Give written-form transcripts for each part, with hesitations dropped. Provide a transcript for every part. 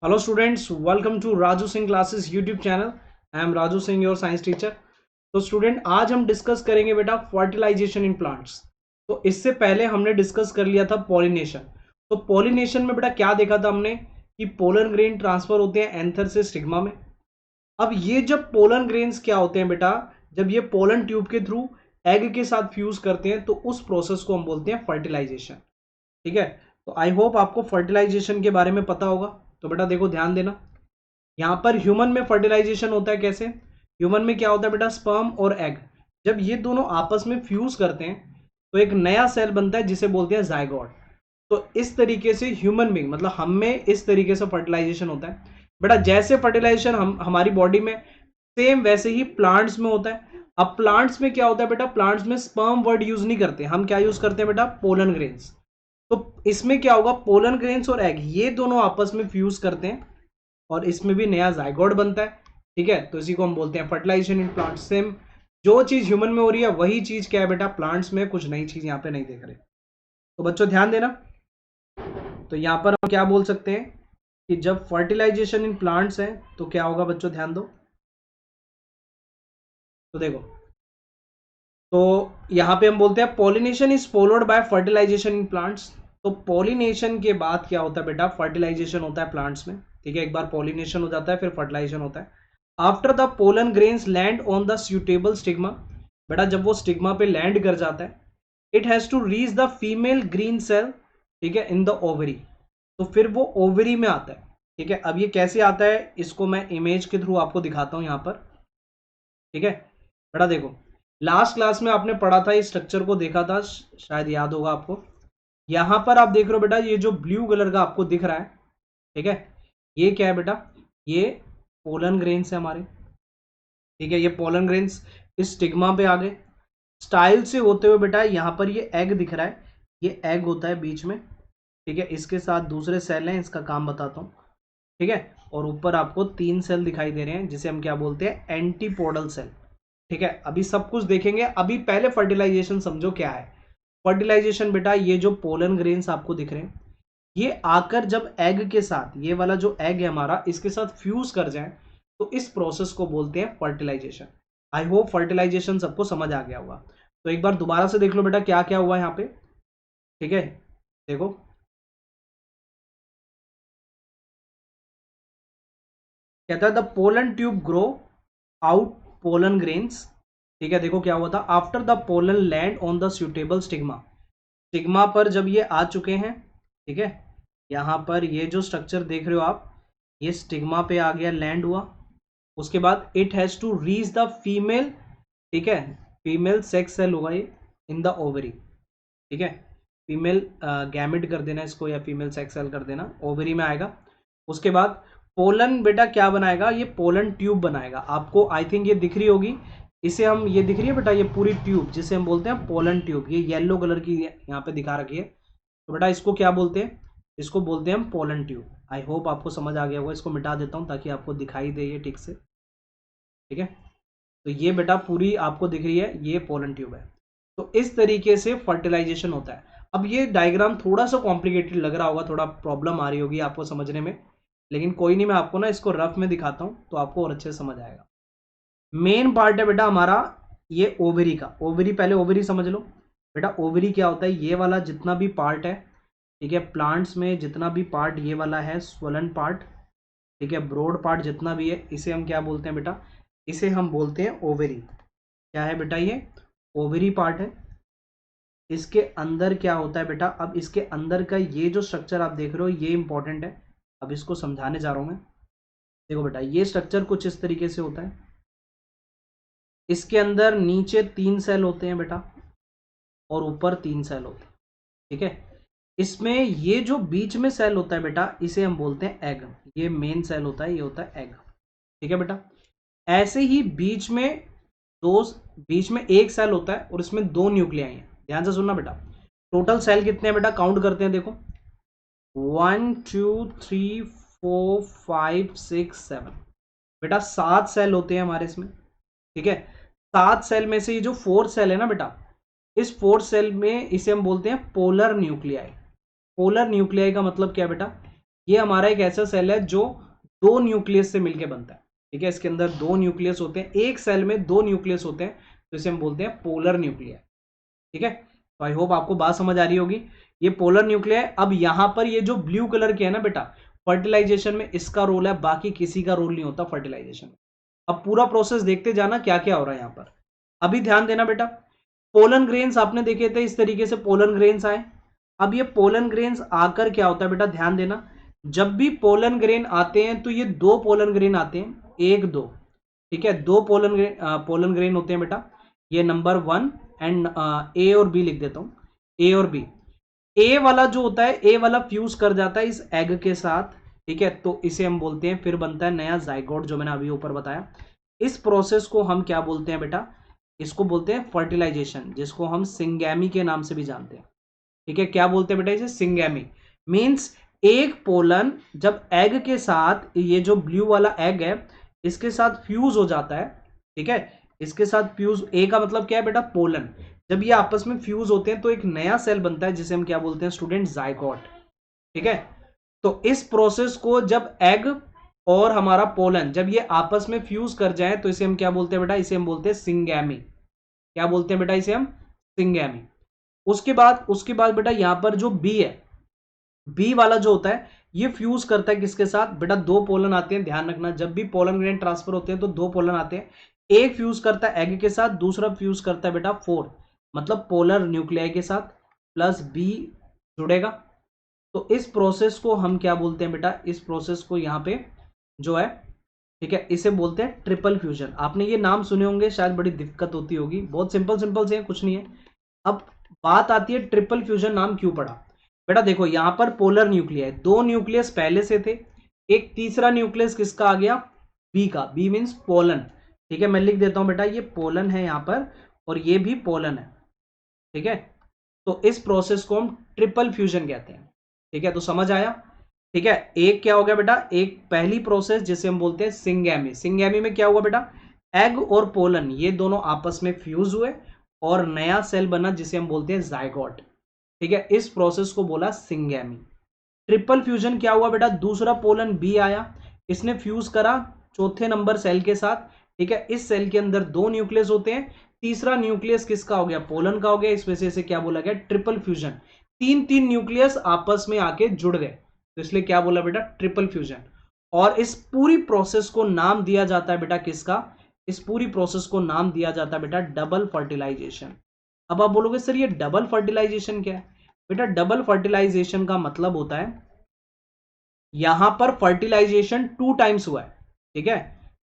Hello students, welcome to Raju Singh Classes YouTube channel. I am Raju Singh, your science teacher. तो student आज हम discuss करेंगे बेटा fertilisation in plants. तो इससे पहले हमने डिस्कस कर लिया था पॉलिनेशन। तो पॉलिनेशन में बेटा क्या देखा था हमने कि पोलन ग्रेन ट्रांसफर होते हैं एंथर से स्टिग्मा में। अब ये जब पोलन ग्रेन्स क्या होते हैं बेटा, जब ये पोलन ट्यूब के थ्रू एग के साथ फ्यूज करते हैं तो उस प्रोसेस को हम बोलते हैं फर्टिलाइजेशन। ठीक है, तो आई होप आपको फर्टिलाइजेशन के बारे में पता होगा। तो बेटा देखो ध्यान देना, यहां पर ह्यूमन में फर्टिलाइजेशन होता है कैसे। ह्यूमन में क्या होता है बेटा, स्पर्म और एग जब ये दोनों आपस में फ्यूज करते हैं तो एक नया सेल बनता है जिसे बोलते हैं जायगोट। तो इस तरीके से ह्यूमन बीइंग मतलब हम में इस तरीके से फर्टिलाइजेशन होता है बेटा। जैसे फर्टिलाइजेशन हम हमारी बॉडी में सेम वैसे ही प्लांट्स में होता है। अब प्लांट्स में क्या होता है बेटा, प्लांट्स में स्पर्म वर्ड यूज नहीं करते, हम क्या यूज करते हैं बेटा, पोलन ग्रेन्स। तो इसमें क्या होगा, पोलन ग्रेन्स और एग ये दोनों आपस में फ्यूज करते हैं और इसमें भी नया जायगोट बनता है। ठीक है, तो इसी को हम बोलते हैं फर्टिलाइजेशन इन प्लांट्स। सेम जो चीज ह्यूमन में हो रही है वही चीज क्या है बेटा, प्लांट्स में। कुछ नई चीज यहाँ पे नहीं देख रहे। तो बच्चों ध्यान देना, तो यहाँ पर हम क्या बोल सकते हैं कि जब फर्टिलाइजेशन इन प्लांट्स है तो क्या होगा बच्चों, ध्यान दो। तो देखो, तो यहाँ पे हम बोलते हैं pollination is followed by fertilisation in plants. तो पॉलिनेशन के बाद क्या होता है बेटा, फर्टिलाइजेशन होता है प्लांट्स में। ठीक है, एक बार पॉलिनेशन हो जाता है फिर फर्टिलाइजेशन होता है। After the pollen grains land on the suitable stigma, बेटा जब वो स्टिग्मा पे लैंड कर जाता है, it has to reach the female green cell, ठीक है, इन द ओवरी। तो फिर वो ओवरी में आता है। ठीक है, अब ये कैसे आता है इसको मैं इमेज के थ्रू आपको दिखाता हूं यहाँ पर। ठीक है बेटा देखो, लास्ट क्लास में आपने पढ़ा था, इस स्ट्रक्चर को देखा था, शायद याद होगा आपको। यहां पर आप देख रहे हो बेटा, ये जो ब्लू कलर का आपको दिख रहा है, ठीक है, ये क्या है बेटा, ये पोलन ग्रेन्स है हमारे। ठीक है, ये पोलन ग्रेन्स इस स्टिग्मा पे आ गए, स्टाइल से होते हुए बेटा यहां पर ये एग दिख रहा है, ये एग होता है बीच में। ठीक है, इसके साथ दूसरे सेल हैं, इसका काम बताता हूँ। ठीक है, और ऊपर आपको 3 सेल दिखाई दे रहे हैं जिसे हम क्या बोलते हैं, एंटीपोडल सेल। ठीक है, अभी सब कुछ देखेंगे, अभी पहले फर्टिलाइजेशन समझो क्या है। फर्टिलाइजेशन बेटा, ये जो पोलन ग्रेन्स आपको दिख रहे हैं, ये आकर जब एग के साथ, ये वाला जो एग है हमारा, इसके साथ फ्यूज कर जाए तो इस प्रोसेस को बोलते हैं फर्टिलाइजेशन। आई होप फर्टिलाइजेशन सबको समझ आ गया होगा। तो एक बार दोबारा से देख लो बेटा क्या क्या हुआ यहाँ पे। ठीक है, देखो, कहता है the pollen tube grow out pollen grains. ठीक है, देखो क्या हुआ था, after the pollen land on the suitable stigma, stigma पर जब ये आ चुके हैं, ठीक है, यहाँ पर ये जो स्ट्रक्चर देख रहे हो आप, ये स्टिग्मा पे आ गया, लैंड हुआ। उसके बाद it has to reach the female, ठीक है, फीमेल सेक्स सेल होगा ये, इन द ओवरी। ठीक है, फीमेल गैमेट कर देना इसको या फीमेल सेक्स सेल कर देना, ओवरी में आएगा। उसके बाद पोलन बेटा क्या बनाएगा, ये पोलन ट्यूब बनाएगा। आपको आई थिंक ये दिख रही होगी, इसे हम, ये दिख रही है बेटा, ये पूरी ट्यूब जिसे हम बोलते हैं पोलन ट्यूब, ये येलो कलर की यहाँ पे दिखा रखी है। तो बेटा इसको क्या बोलते हैं, इसको बोलते हैं हम पोलन ट्यूब। आई होप आपको समझ आ गया होगा, इसको मिटा देता हूँ ताकि आपको दिखाई दे ये ठीक से। ठीक है, तो ये बेटा पूरी आपको दिख रही है, ये पोलन ट्यूब है। तो इस तरीके से फर्टिलाइजेशन होता है। अब ये डायग्राम थोड़ा सा कॉम्प्लिकेटेड लग रहा होगा, थोड़ा प्रॉब्लम आ रही होगी आपको समझने में, लेकिन कोई नहीं, मैं आपको ना इसको रफ में दिखाता हूँ तो आपको और अच्छे से समझ आएगा। मेन पार्ट है बेटा हमारा ये ओवरी का। ओवरी, पहले ओवरी समझ लो बेटा। ओवरी क्या होता है, ये वाला जितना भी पार्ट है, ठीक है, प्लांट्स में जितना भी पार्ट ये वाला है स्वलन पार्ट, ठीक है, ब्रॉड पार्ट जितना भी है, इसे हम क्या बोलते हैं बेटा, इसे हम बोलते हैं ओवरी। क्या है बेटा, ये ओवरी पार्ट है। इसके अंदर क्या होता है बेटा, अब इसके अंदर का ये जो स्ट्रक्चर आप देख रहे हो ये इंपॉर्टेंट है, अब इसको समझाने जा रहा हूं मैं। देखो बेटा, ये स्ट्रक्चर कुछ इस तरीके से होता है। इसके अंदर नीचे 3 सेल होते हैं बेटा और ऊपर 3 सेल होते हैं। ठीक है, इसमें ये जो बीच में सेल होता है बेटा, इसे हम बोलते हैं एग। ये मेन सेल होता है, ये होता है एग। ठीक है बेटा, ऐसे ही दो बीच में एक सेल होता है और इसमें 2 न्यूक्लियाई हैं। ध्यान से सुनना बेटा, टोटल सेल कितने हैं बेटा, काउंट करते हैं, देखो 1 2 3 4 5 6 7, बेटा 7 सेल होते हैं हमारे इसमें। ठीक है, 7 सेल में से ये जो 4 सेल है ना बेटा, इस 4 सेल में इसे हम बोलते हैं पोलर न्यूक्लियाई। पोलर न्यूक्लियाई का मतलब क्या है बेटा, ये हमारा एक ऐसा सेल है जो दो न्यूक्लियस से मिलकर बनता है, ठीक है। इसके अंदर दो न्यूक्लियस होते हैं, एक सेल में दो न्यूक्लियस होते हैं, तो इसे हम बोलते हैं पोलर न्यूक्लियर, ठीक है। तो आई होप आपको बात समझ आ रही होगी। ये पोलर न्यूक्लियर है। अब यहां पर ये जो ब्लू कलर के है ना बेटा, फर्टिलाइजेशन में इसका रोल है, बाकी किसी का रोल नहीं होता फर्टिलाइजेशन में। अब पूरा प्रोसेस देखते जाना क्या क्या हो रहा है यहां पर। अभी ध्यान देना बेटा, पोलन ग्रेन्स आपने देखे थे, इस तरीके से पोलन ग्रेन्स आए। अब ये पोलन ग्रेन्स आकर क्या होता है बेटा, ध्यान देना, जब भी पोलन ग्रेन आते हैं तो ये दो पोलन ग्रेन आते हैं, एक दो, ठीक है, दो पोलन ग्रेन होते हैं बेटा। ये नंबर 1 एंड ए और बी लिख देता हूं, ए और बी। ए वाला जो होता है, ए वाला फ्यूज कर जाता है इस एग के साथ, ठीक है, तो इसे हम बोलते हैं, फिर बनता है नया जाइगोट, जो मैंने अभी ऊपर बताया। इस प्रोसेस को हम क्या बोलते हैं बेटा, इसको बोलते हैं फर्टिलाइजेशन, जिसको हम सिंगैमी के नाम से भी जानते हैं, ठीक है। क्या बोलते हैं बेटा इसे, सिंगैमी। मींस एक पोलन जब एग के साथ, ये जो ब्लू वाला एग है इसके साथ फ्यूज हो जाता है, ठीक है, इसके साथ फ्यूज, ए का मतलब क्या है बेटा, पोलन। जब ये आपस में फ्यूज होते हैं तो एक नया सेल बनता है, जिसे हम क्या बोलते हैं स्टूडेंट, जाइगोट, ठीक है। तो इस प्रोसेस को जब एग और हमारा पोलन जब ये आपस में फ्यूज कर जाए तो इसे हम क्या बोलते हैं बेटा, इसे हम बोलते हैं सिंगैमी। क्या बोलते हैं बेटा, इसे हम सिंगैमी। उसके बाद बेटा यहां पर जो बी है, बी वाला जो होता है ये फ्यूज करता है किसके साथ बेटा, दो पोलन आते हैं, ध्यान रखना, जब भी पोलन ग्रेन ट्रांसफर होते हैं तो दो पोलन आते हैं, एक फ्यूज करता है एग के साथ, दूसरा फ्यूज करता है बेटा 4, मतलब पोलर न्यूक्लियाई के साथ, प्लस बी जुड़ेगा। तो इस प्रोसेस को हम क्या बोलते हैं बेटा, इस प्रोसेस को यहां पे जो है, ठीक है, इसे बोलते हैं ट्रिपल फ्यूजन। आपने ये नाम सुने होंगे, शायद बड़ी दिक्कत होती होगी, बहुत सिंपल सिंपल से है, कुछ नहीं है। अब बात आती है ट्रिपल फ्यूजन नाम क्यों पड़ा बेटा। देखो यहां पर पोलर न्यूक्लियस, दो न्यूक्लियस पहले से थे, एक तीसरा न्यूक्लियस किसका आ गया, बी का, बी मीन्स पोलन, ठीक है। मैं लिख देता हूं बेटा, ये पोलन है यहां पर और ये भी पोलन है, ठीक है। तो इस प्रोसेस को हम ट्रिपल फ्यूजन कहते हैं, ठीक है। तो समझ आया, ठीक है। एक क्या हो गया बेटा, एक पहली प्रोसेस जिसे हम बोलते हैं सिंगैमी। सिंगैमी में क्या हुआ बेटा, एग और पोलन ये दोनों आपस में फ्यूज हुए और नया सेल बना जिसे हम बोलते हैं जाइगोट, ठीक है। इस प्रोसेस को बोला सिंगैमी। ट्रिपल फ्यूजन क्या हुआ बेटा, दूसरा पोलन बी आया, इसने फ्यूज करा चौथे नंबर सेल के साथ, ठीक है। इस सेल के अंदर दो न्यूक्लियस होते हैं, तीसरा न्यूक्लियस किसका हो गया, पोलन का हो गया, इस वजह से क्या बोला गया, ट्रिपल फ्यूजन। तीन तीन न्यूक्लियस आपस में आके जुड़ गए, तो इसलिए क्या बोला बेटा, ट्रिपल फ्यूजन। और इस पूरी प्रोसेस को नाम दिया जाता है बेटा किसका, इस पूरी प्रोसेस को नाम दिया जाता है बेटा डबल फर्टिलाइजेशन। अब आप बोलोगे सर ये डबल फर्टिलाइजेशन क्या है बेटा, डबल फर्टिलाइजेशन का मतलब होता है यहां पर फर्टिलाइजेशन 2 टाइम्स हुआ है, ठीक है।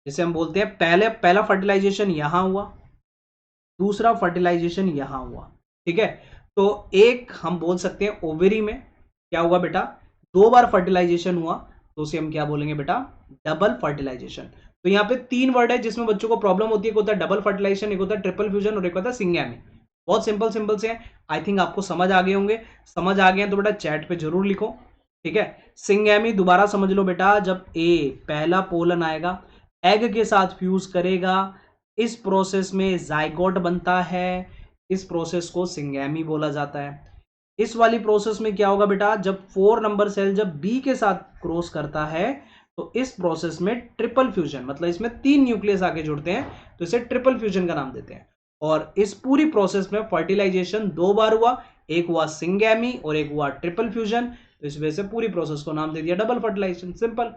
जिसे हम बोलते हैं पहला फर्टिलाइजेशन यहां हुआ, दूसरा फर्टिलाइजेशन यहां हुआ, ठीक है। तो एक हम बोल सकते हैं ओवेरी में क्या हुआ बेटा, 2 बार फर्टिलाइजेशन हुआ, तो उसे हम क्या बोलेंगे बेटा, डबल फर्टिलाइजेशन। तो यहाँ पे 3 वर्ड है जिसमें बच्चों को प्रॉब्लम होती है, एक होता है डबल फर्टिलाइजेशन, एक होता है ट्रिपल फ्यूजन और एक होता है सिंगैमी। बहुत सिंपल सिंपल से हैं, आई थिंक आपको समझ आ गए होंगे। समझ आ गए हैं तो बेटा चैट पे जरूर लिखो, ठीक है। सिंगैमी दोबारा समझ लो बेटा, जब ए पहला पोलन आएगा, एग के साथ फ्यूज करेगा, इस प्रोसेस में जाइगोट बनता है, इस प्रोसेस को सिंगैमी बोला जाता है। इस वाली प्रोसेस में क्या होगा बेटा, जब 4 नंबर सेल जब बी के साथ क्रॉस करता है तो इस प्रोसेस में ट्रिपल फ्यूजन, मतलब इसमें 3 न्यूक्लियस आके जुड़ते हैं, तो इसे ट्रिपल फ्यूजन का नाम देते हैं। और इस पूरी प्रोसेस में फर्टिलाइजेशन 2 बार हुआ, एक हुआ सिंगैमी और एक हुआ ट्रिपल फ्यूजन, तो इस वजह से पूरी प्रोसेस को नाम दे दिया डबल फर्टिलाइजेशन। सिंपल।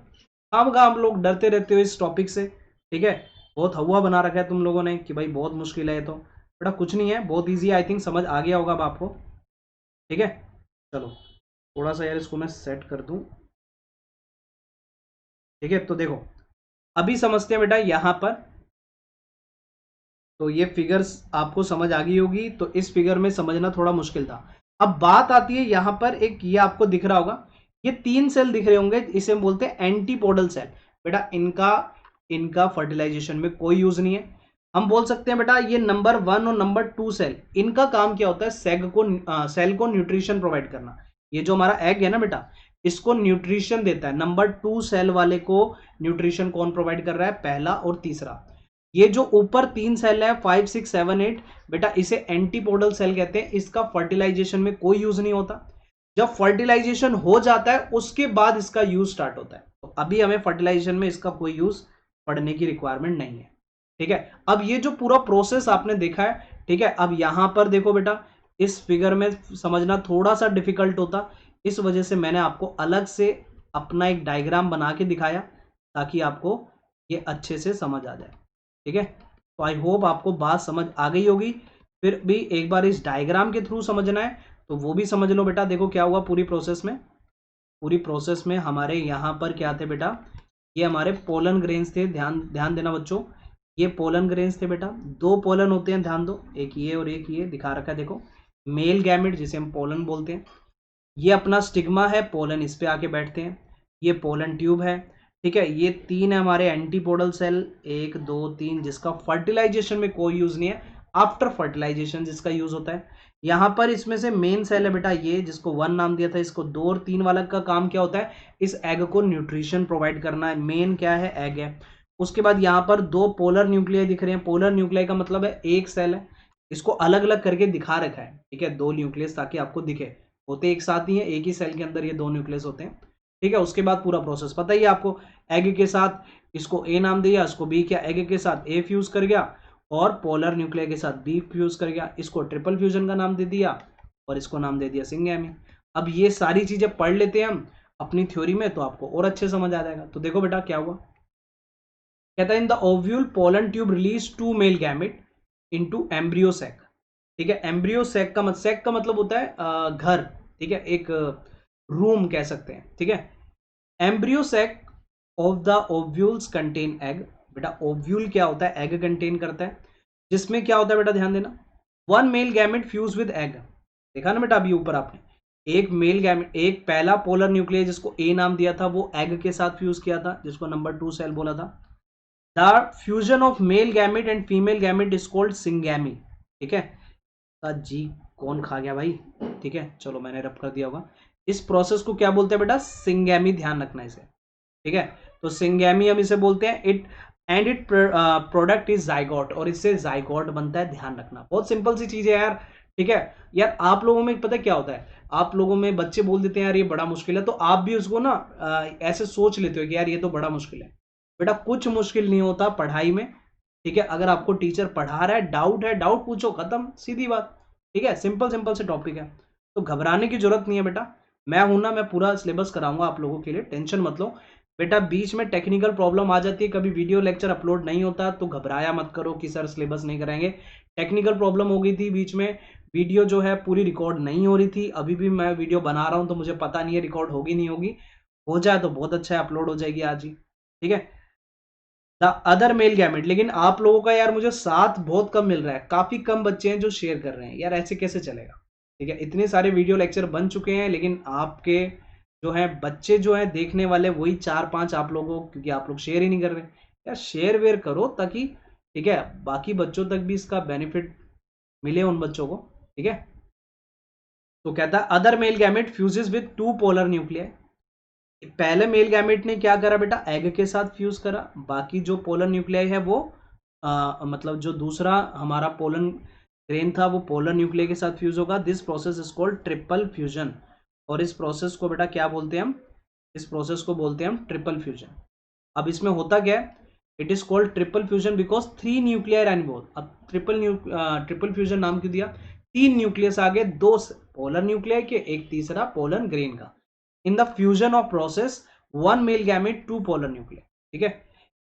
हम लोग डरते रहते हो इस टॉपिक से, ठीक है, बहुत हवा बना रखा है तुम लोगों ने कि भाई बहुत मुश्किल है, तो बेटा कुछ नहीं है, बहुत ईजी है, आई थिंक समझ आ गया होगा अब आपको, ठीक है। चलो थोड़ा सा यार इसको मैं सेट कर दूं, ठीक है। तो देखो अभी समझते हैं बेटा यहां पर, तो ये फिगर्स आपको समझ आ गई होगी, तो इस फिगर में समझना थोड़ा मुश्किल था। अब बात आती है यहां पर, एक ये आपको दिख रहा होगा, ये 3 सेल दिख रहे होंगे, इसे हम बोलते हैं एंटीपोडल सेल। बेटा इनका फर्टिलाइजेशन में कोई यूज नहीं है। हम बोल सकते हैं बेटा ये नंबर 1 और नंबर 2 सेल, इनका काम क्या होता है, सेल को न्यूट्रिशन प्रोवाइड करना। ये जो हमारा एग है ना बेटा, इसको न्यूट्रिशन देता है। नंबर 2 सेल वाले को न्यूट्रिशन कौन प्रोवाइड कर रहा है, पहला और तीसरा। ये जो ऊपर 3 सेल है 5, 6, 7, 8, बेटा इसे एंटीपोडल सेल कहते हैं, इसका फर्टिलाइजेशन में कोई यूज नहीं होता। जब फर्टिलाइजेशन हो जाता है उसके बाद इसका यूज स्टार्ट होता है। तो अभी हमें फर्टिलाइजेशन में इसका कोई यूज पढ़ने की रिक्वायरमेंट नहीं है, ठीक है। अब ये जो पूरा प्रोसेस आपने देखा है, ठीक है, अब यहां पर देखो बेटा, इस फिगर में समझना थोड़ा सा डिफिकल्ट होता, इस वजह से मैंने आपको अलग से अपना एक डायग्राम बना के दिखाया ताकि आपको ये अच्छे से समझ आ जाए, ठीक है। तो आई होप आपको बात समझ आ गई होगी। फिर भी एक बार इस डायग्राम के थ्रू समझना है तो वो भी समझ लो बेटा। देखो क्या हुआ पूरी प्रोसेस में, पूरी प्रोसेस में हमारे यहाँ पर क्या थे बेटा, ये हमारे पोलन ग्रेन्स थे। ध्यान ध्यान देना बच्चों, ये पोलन ग्रेन्स थे बेटा। दो पोलन होते हैं, ध्यान दो, एक ये और एक ये दिखा रखा है देखो। मेल गैमेट जिसे हम पोलन बोलते हैं, ये अपना स्टिग्मा है, पोलन इस पे आके बैठते हैं। ये पोलन ट्यूब है, ठीक है। ये तीन है हमारे एंटीपोडल सेल, 1 2 3, जिसका फर्टिलाइजेशन में कोई यूज नहीं है, आफ्टर फर्टिलाइजेशन जिसका यूज होता है। यहाँ पर इसमें से मेन सेल है बेटा ये, जिसको 1 नाम दिया था, इसको 2 और 3 वाला का काम क्या होता है, इस एग को न्यूट्रिशन प्रोवाइड करना है। मेन क्या है, एग है। उसके बाद यहाँ पर 2 पोलर न्यूक्लियाई दिख रहे हैं। पोलर न्यूक्लियाई का मतलब है एक सेल है, इसको अलग अलग करके दिखा रखा है, ठीक है, 2 न्यूक्लियस, ताकि आपको दिखे। होते एक साथ ही है, एक ही सेल के अंदर ये 2 न्यूक्लियस होते हैं, ठीक है। उसके बाद पूरा प्रोसेस पता ही है आपको, एग के साथ इसको ए नाम दिया, इसको बी किया, एग के साथ ए फ्यूज कर गया और पोलर न्यूक्लियर के साथ बी फ्यूज कर गया, इसको ट्रिपल फ्यूजन का नाम दे दिया और इसको नाम दे दिया सिंगैमी। अब ये सारी चीजें पढ़ लेते हैं हम अपनी थ्योरी में तो आपको और अच्छे समझ आ जाएगा। तो देखो बेटा क्या हुआ, कहता है in the ovule pollen tube release 2 male gamete into embryo sac, ठीक है। एम्ब्रियो सैक का मतलब होता है घर, ठीक है, एक रूम कह सकते हैं, ठीक है। Embryo sac of the ovules contain egg, बेटा ओव्यूल क्या होता है, एग कंटेन करता है, जिसमें क्या होता है बेटा ध्यान देना, 1 male gamete fuse with egg. देखा ना बेटा अभी ऊपर आपने, एक मेल गैमेट, एक पहला पोलर न्यूक्लियस जिसको ए नाम दिया था वो एग के साथ फ्यूज किया था, जिसको नंबर 2 सेल बोला था। The fusion of male gamete and female gamete is called syngamy, ठीक है। जी कौन खा गया भाई, ठीक है, चलो मैंने रब कर दिया होगा। इस प्रोसेस को क्या बोलते हैं बेटा, सिंगैमी, ध्यान रखना इसे, ठीक है। तो सिंगैमी हम इसे बोलते हैं। इट प्रोडक्ट इज जाइगोट, और इससे जाइगोट बनता है, ध्यान रखना। बहुत सिंपल सी चीज है यार, ठीक है। यार आप लोगों में पता क्या होता है, आप लोगों में बच्चे बोल देते हैं यार ये बड़ा मुश्किल है, तो आप भी उसको ना ऐसे सोच लेते हो कि यार ये तो बड़ा मुश्किल है। बेटा कुछ मुश्किल नहीं होता पढ़ाई में, ठीक है। अगर आपको टीचर पढ़ा रहा है, डाउट पूछो, खत्म, सीधी बात, ठीक है। सिंपल सिंपल से टॉपिक है, तो घबराने की जरूरत नहीं है बेटा। मैं हूं ना, मैं पूरा सिलेबस कराऊंगा आप लोगों के लिए, टेंशन मत लो बेटा। बीच में टेक्निकल प्रॉब्लम आ जाती है, कभी वीडियो लेक्चर अपलोड नहीं होता तो घबराया मत करो कि सर सिलेबस नहीं कराएंगे। टेक्निकल प्रॉब्लम हो गई थी बीच में, वीडियो जो है पूरी रिकॉर्ड नहीं हो रही थी। अभी भी मैं वीडियो बना रहा हूं तो मुझे पता नहीं है रिकॉर्ड होगी नहीं होगी, हो जाए तो बहुत अच्छा है, अपलोड हो जाएगी आज ही, ठीक है। द अदर मेल गैमेट, लेकिन आप लोगों का यार मुझे साथ बहुत कम मिल रहा है, काफी कम बच्चे हैं जो शेयर कर रहे हैं यार, ऐसे कैसे चलेगा, ठीक है। इतने सारे वीडियो लेक्चर बन चुके हैं लेकिन आपके जो है बच्चे जो है देखने वाले वही 4-5 आप लोगों, क्योंकि आप लोग शेयर ही नहीं कर रहे यार। शेयर वेयर करो ताकि, ठीक है, बाकी बच्चों तक भी इसका बेनिफिट मिले उन बच्चों को, ठीक है। तो कहता है other male gamete fuses with 2 polar nuclei. पहले मेल गैमेट ने क्या करा बेटा, एग के साथ फ्यूज करा, बाकी जो पोलन न्यूक्लियाई है वो मतलब जो दूसरा हमारा पोलन ग्रेन था वो पोलन न्यूक्लियाई के साथ फ्यूज होगा। This process is called triple fusion, और इस प्रोसेस को बेटा क्या बोलते हैं हम, इस प्रोसेस को बोलते हैं हम ट्रिपल फ्यूजन। अब इसमें होता क्या है, it is called triple fusion because 3 nuclear and both. अब ट्रिपल फ्यूजन नाम क्यों दिया, 3 न्यूक्लियस आगे, 2 पोलर न्यूक्लियर के, एक तीसरा पोलन ग्रेन का। in the fusion of process 1 male gamete 2 polar nuclei, ठीक है।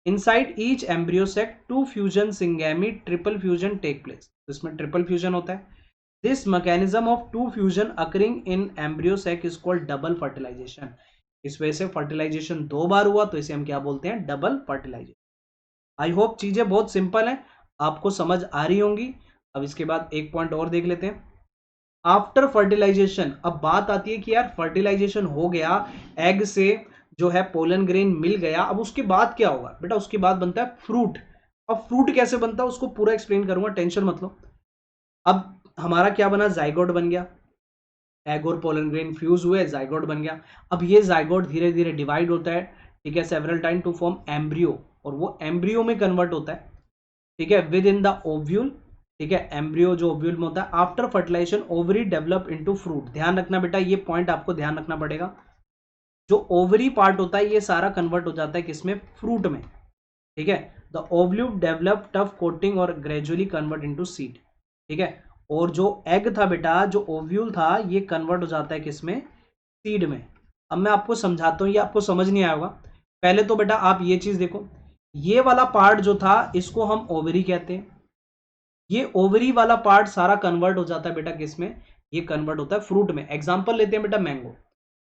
inside each embryo sac 2 fusion syngamy triple fusion take place, तो इसमें ट्रिपल फ्यूजन होता है। this mechanism of 2 fusion occurring in embryo sac is called double fertilization, इस वजह से fertilisation 2 बार हुआ तो इसे हम क्या बोलते हैं, डबल फर्टिलाइजेशन। आई होप चीजें बहुत सिंपल हैं, आपको समझ आ रही होंगी। अब इसके बाद एक पॉइंट और देख लेते हैं, आफ्टर फर्टिलाइजेशन। अब बात आती है कि यार फर्टिलाइजेशन हो गया, एग से जो है पोलन ग्रेन मिल गया, अब उसके बाद क्या होगा बेटा, उसके बाद बनता है फ्रूट। अब फ्रूट कैसे बनता है उसको पूरा एक्सप्लेन करूंगा, टेंशन मत लो। अब हमारा क्या बना, जाइगोट बन गया, एग और पोलन ग्रेन फ्यूज हुए, जाइगोट बन गया। अब ये जाइगोट धीरे धीरे डिवाइड होता है, ठीक है, several time to form embryo, और वो एम्ब्रियो में कन्वर्ट होता है, ठीक है, विद इन द ओव्यूल। ठीक है, एम्ब्रियो जो ओव्यूल में होता है, after fertilisation ovary develop into fruit. ध्यान रखना बेटा, ये पॉइंट आपको ध्यान रखना पड़ेगा। जो ओवरी पार्ट होता है ये सारा कन्वर्ट हो जाता है किसमें, फ्रूट में। ठीक है, the ovule develop tough coating और ग्रेजुअली कन्वर्ट इनटू सीड। ठीक है, और जो एग था बेटा, जो ओव्यूल था, ये कन्वर्ट हो जाता है किसमें, सीड में। अब मैं आपको समझाता हूँ, ये आपको समझ नहीं आया होगा। पहले तो बेटा आप ये चीज देखो, ये वाला पार्ट जो था इसको हम ओवरी कहते हैं। ये ओवरी वाला पार्ट सारा कन्वर्ट हो जाता है बेटा किसमें, ये कन्वर्ट होता है फ्रूट में। एग्जांपल लेते हैं बेटा, मैंगो।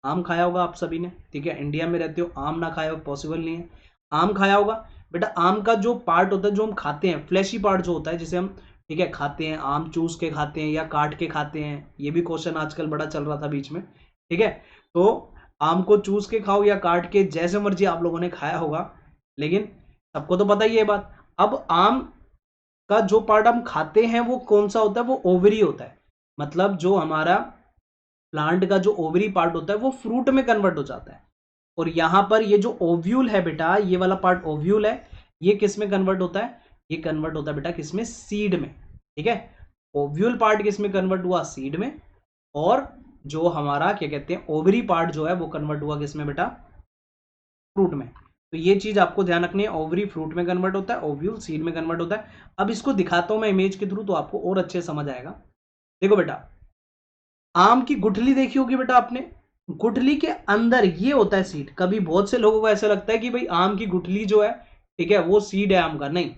आम खाया होगा आप सभी ने, ठीक है, इंडिया में रहते हो, आम ना खाया हो पॉसिबल नहीं है। आम खाया होगा बेटा, आम का जो पार्ट होता है जो हम खाते हैं, फ्लैशी पार्ट जो होता है जिसे हम, ठीक है, खाते हैं, आम चूस के खाते हैं या काट के खाते हैं, ये भी क्वेश्चन आजकल बड़ा चल रहा था बीच में। ठीक है, तो आम को चूस के खाओ या काट के, जैसे मर्जी आप लोगों ने खाया होगा, लेकिन सबको तो पता ही है बात। अब आम का जो पार्ट हम खाते हैं वो कौन सा होता है, वो ओवरी होता है। मतलब जो हमारा प्लांट का जो ओवरी पार्ट होता है वो फ्रूट में कन्वर्ट हो जाता है। और यहां पर ये जो ओव्यूल है बेटा, ये वाला पार्ट ओव्यूल है, ये किस में कन्वर्ट होता है, ये कन्वर्ट होता है बेटा किसमें, सीड में। ठीक है, ओव्यूल पार्ट किस में कन्वर्ट हुआ, सीड में। और जो हमारा क्या कहते हैं, ओवरी पार्ट जो है वो कन्वर्ट हुआ किसमें बेटा, फ्रूट में। तो ये चीज आपको ध्यान रखनी है, ओवरी फ्रूट में कन्वर्ट होता है, ओव्यूल सीड में कन्वर्ट होता है। अब इसको दिखाता हूं मैं इमेज के थ्रू, तो आपको और अच्छे समझ आएगा। देखो बेटा, आम की गुठली देखी होगी बेटा आपने, गुठली के अंदर ये होता है सीड। कभी बहुत से लोगों को ऐसा लगता है कि भाई आम की गुठली जो है, ठीक है, वो सीड है आम का। नहीं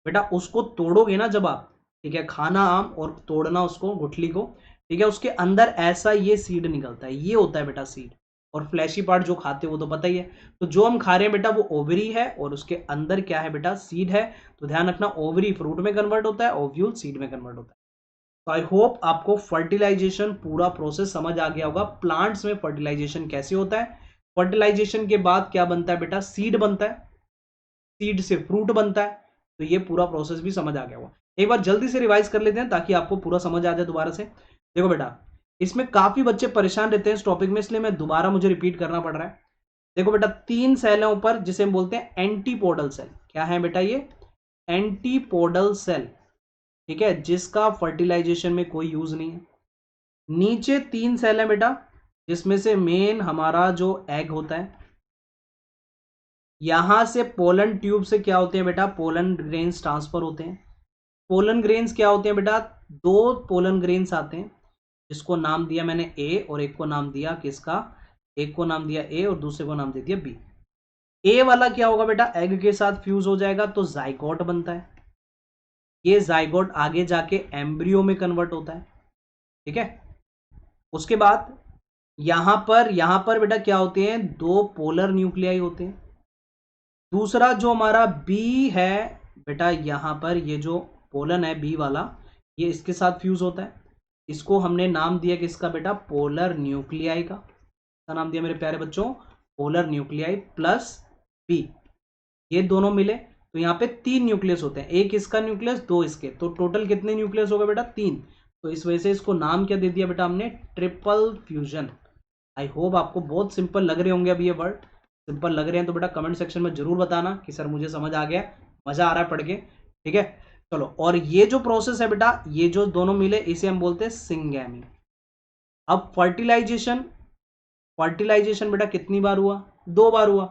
बेटा, उसको तोड़ोगे ना जब आप, ठीक है, खाना आम और तोड़ना उसको, गुठली को, ठीक है, उसके अंदर ऐसा ये सीड निकलता है, ये होता है बेटा सीड। और फ्लैशी पार्ट जो खाते हैं वो तो पता ही है। तो जो हम खा रहे हैं बेटा वो ओवरी है, और उसके अंदर क्या है बेटा, सीड है। तो ध्यान रखना, ओवरी फ्रूट में कन्वर्ट होता है, ओव्यूल सीड में कन्वर्ट होता है। तो आई होप आपको फर्टिलाइजेशन पूरा प्रोसेस समझ आ गया होगा, प्लांट्स में फर्टिलाइजेशन कैसे होता है। फर्टिलाइजेशन के बाद क्या बनता है बेटा, सीड बनता है, सीड से फ्रूट बनता है। तो ये पूरा प्रोसेस भी समझ आ गया होगा। एक बार जल्दी से रिवाइज कर लेते हैं ताकि आपको पूरा समझ आ जाए दोबारा से। देखो बेटा, इसमें काफी बच्चे परेशान रहते हैं इस टॉपिक में, इसलिए मैं दोबारा मुझे रिपीट करना पड़ रहा है। देखो बेटा, 3 सेल है ऊपर जिसे हम बोलते हैं एंटीपोडल सेल। क्या है बेटा ये, एंटीपोडल सेल। ठीक है, जिसका फर्टिलाइजेशन में कोई यूज नहीं है। नीचे 3 सेल है बेटा, जिसमें से मेन हमारा जो एग होता है, यहां से पोलन ट्यूब से क्या होते हैं बेटा, पोलन ग्रेन्स ट्रांसफर होते हैं। पोलन ग्रेन्स क्या होते हैं बेटा, 2 पोलन ग्रेन्स आते हैं, जिसको नाम दिया मैंने ए, और एक को नाम दिया किसका, एक को नाम दिया ए और दूसरे को नाम दे दिया बी। ए वाला क्या होगा बेटा, एग के साथ फ्यूज हो जाएगा तो जाइगोट बनता है। ये जाइगोट आगे जाके एम्ब्रियो में कन्वर्ट होता है। ठीक है, उसके बाद यहां पर बेटा क्या होते हैं, 2 पोलर न्यूक्लियाई होते हैं। दूसरा जो हमारा बी है बेटा, यहां पर ये जो पोलन है बी वाला, ये इसके साथ फ्यूज होता है। इसको हमने नाम दिया किसका बेटा, पोलर न्यूक्लियाई का नाम दिया मेरे प्यारे बच्चों, पोलर न्यूक्लियाई प्लस बी। ये दोनों मिले तो यहाँ पे 3 न्यूक्लियस होते हैं, एक इसका न्यूक्लियस, 2 इसके, तो टोटल कितने न्यूक्लियस हो गए बेटा, 3। तो इस वजह से इसको नाम क्या दे दिया बेटा हमने, ट्रिपल फ्यूजन। आई होप आपको बहुत सिंपल लग रहे होंगे। अब ये वर्ड सिंपल लग रहे हैं तो बेटा कमेंट सेक्शन में जरूर बताना कि सर मुझे समझ आ गया, मजा आ रहा है पढ़ के। ठीक है, चलो, और ये जो प्रोसेस है बेटा, ये जो दोनों मिले इसे हम बोलते हैं सिंगैमी। अब फर्टिलाइजेशन बेटा कितनी बार हुआ, 2 बार हुआ।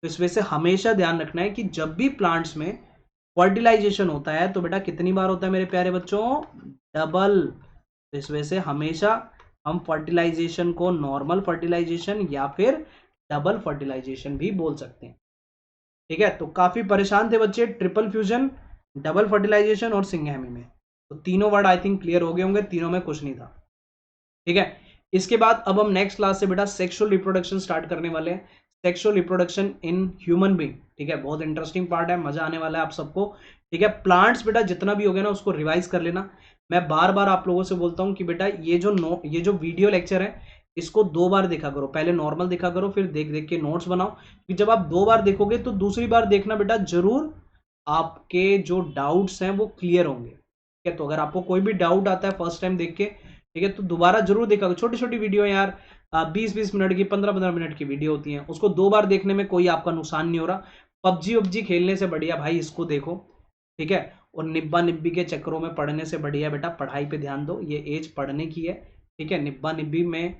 तो इस वजह से हमेशा ध्यान रखना है कि जब भी प्लांट्स में फर्टिलाइजेशन होता है तो बेटा कितनी बार होता है मेरे प्यारे बच्चों, डबल। तो इस वजह से हमेशा हम फर्टिलाइजेशन को नॉर्मल फर्टिलाइजेशन या फिर डबल फर्टिलाइजेशन भी बोल सकते हैं। ठीक है, तो काफी परेशान थे बच्चे ट्रिपल फ्यूजन, डबल फर्टिलाइजेशन और सिंगहैमी में। तो तीनों वर्ड आई थिंक क्लियर हो गए होंगे, तीनों में कुछ नहीं था। ठीक है, इसके बाद अब हम नेक्स्ट क्लास से बेटा सेक्सुअल रिप्रोडक्शन स्टार्ट करने वाले हैं, sexual reproduction in human being. ठीक है, बहुत इंटरेस्टिंग पार्ट है, मजा आने वाला है आप सबको। ठीक है, प्लांट्स बेटा जितना भी हो गया ना उसको रिवाइज कर लेना। मैं बार बार आप लोगों से बोलता हूं कि बेटा ये जो वीडियो लेक्चर है इसको 2 बार देखा करो, पहले नॉर्मल देखा करो, फिर देख देख के नोट्स बनाओ। कि जब आप 2 बार देखोगे तो दूसरी बार देखना बेटा जरूर आपके जो डाउट्स हैं वो क्लियर होंगे। ठीक है, तो अगर आपको कोई भी डाउट आता है फर्स्ट टाइम देख के, ठीक है, तो दोबारा जरूर देखा। छोटी छोटी वीडियो यार, 20-20 मिनट की, 15-15 मिनट की वीडियो होती हैं, उसको 2 बार देखने में कोई आपका नुकसान नहीं हो रहा। पबजी खेलने से बढ़िया भाई इसको देखो। ठीक है, और निब्बा निब्बी के चक्करों में पढ़ने से बढ़िया बेटा पढ़ाई पे ध्यान दो। ये एज पढ़ने की है, ठीक है, निब्बा निब्बी में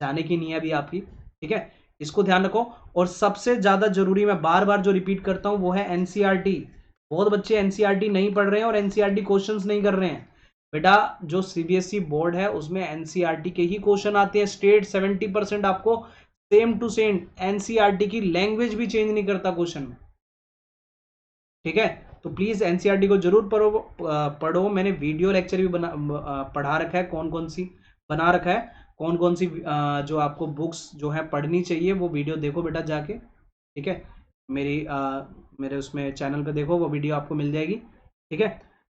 जाने की नहीं है अभी आपकी, ठीक है, इसको ध्यान रखो। और सबसे ज्यादा जरूरी, मैं बार बार जो रिपीट करता हूं वो है एनसीईआरटी। बहुत बच्चे एनसीईआरटी नहीं पढ़ रहे हैं और एनसीईआरटी क्वेश्चंस नहीं कर रहे हैं। बेटा जो सीबीएसई बोर्ड है उसमें एनसीईआरटी के ही क्वेश्चन आते हैं स्टेट। 70% आपको सेम टू सेम, एनसीईआरटी की लैंग्वेज भी चेंज नहीं करता क्वेश्चन में, ठीक है। तो प्लीज एनसीईआरटी को जरूर पढ़ो। मैंने वीडियो लेक्चर भी पढ़ा रखा है, कौन कौन सी बना रखा है, कौन कौन सी जो आपको बुक्स जो है पढ़नी चाहिए वो वीडियो देखो बेटा जाके, ठीक है। मेरे उसमें चैनल पे देखो, वो वीडियो आपको मिल जाएगी, ठीक है।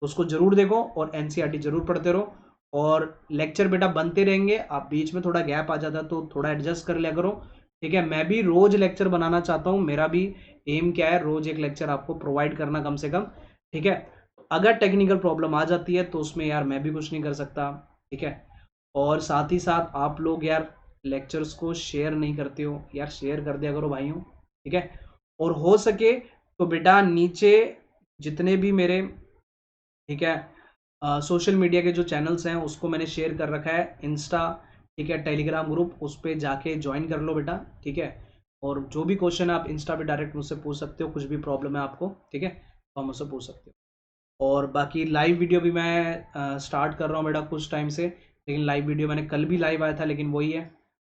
तो उसको जरूर देखो और एनसीईआरटी जरूर पढ़ते रहो। और लेक्चर बेटा बनते रहेंगे, आप बीच में थोड़ा गैप आ जाता तो थोड़ा एडजस्ट कर लिया करो, ठीक है। मैं भी रोज लेक्चर बनाना चाहता हूँ, मेरा भी एम क्या है, रोज एक लेक्चर आपको प्रोवाइड करना कम से कम, ठीक है। अगर टेक्निकल प्रॉब्लम आ जाती है तो उसमें यार मैं भी कुछ नहीं कर सकता, ठीक है। और साथ ही साथ आप लोग यार लेक्चर्स को शेयर नहीं करते हो यार, शेयर कर दिया करो भाइयों, ठीक है। और हो सके तो बेटा नीचे जितने भी मेरे, ठीक है, सोशल मीडिया के जो चैनल्स हैं उसको मैंने शेयर कर रखा है, इंस्टा, ठीक है, टेलीग्राम ग्रुप, उस पर जाके ज्वाइन कर लो बेटा, ठीक है। और जो भी क्वेश्चन है आप इंस्टा पे डायरेक्ट मुझसे पूछ सकते हो, कुछ भी प्रॉब्लम है आपको, ठीक है, तो आप मुझसे पूछ सकते हो। और बाकी लाइव वीडियो भी मैं स्टार्ट कर रहा हूँ बेटा कुछ टाइम से, लेकिन लाइव वीडियो मैंने कल भी लाइव आया था, लेकिन वही है,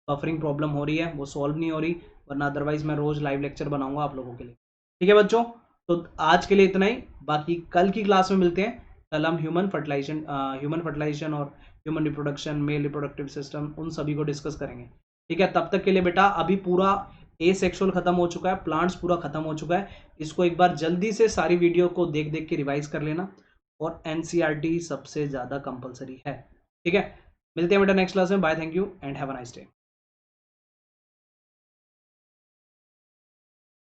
बफरिंग प्रॉब्लम हो रही है, वो सॉल्व नहीं हो रही, वरना अदरवाइज मैं रोज लाइव लेक्चर बनाऊंगा आप लोगों के लिए, ठीक है बच्चों। तो आज के लिए इतना ही, बाकी कल की क्लास में मिलते हैं। कल हम ह्यूमन फर्टिलाइजेशन और human reproduction, male reproductive system, उन सभी को डिस्कस करेंगे, ठीक है। तब तक के लिए बेटा अभी पूरा ए सेक्सुअल खत्म हो चुका है, प्लांट्स पूरा खत्म हो चुका है, इसको एक बार जल्दी से सारी वीडियो को देख देख के रिवाइज कर लेना। और एनसीईआरटी सबसे ज्यादा कंपलसरी है, ठीक है। मिलते हैं बेटा नेक्स्ट क्लास में, bye, thank you and have a nice day.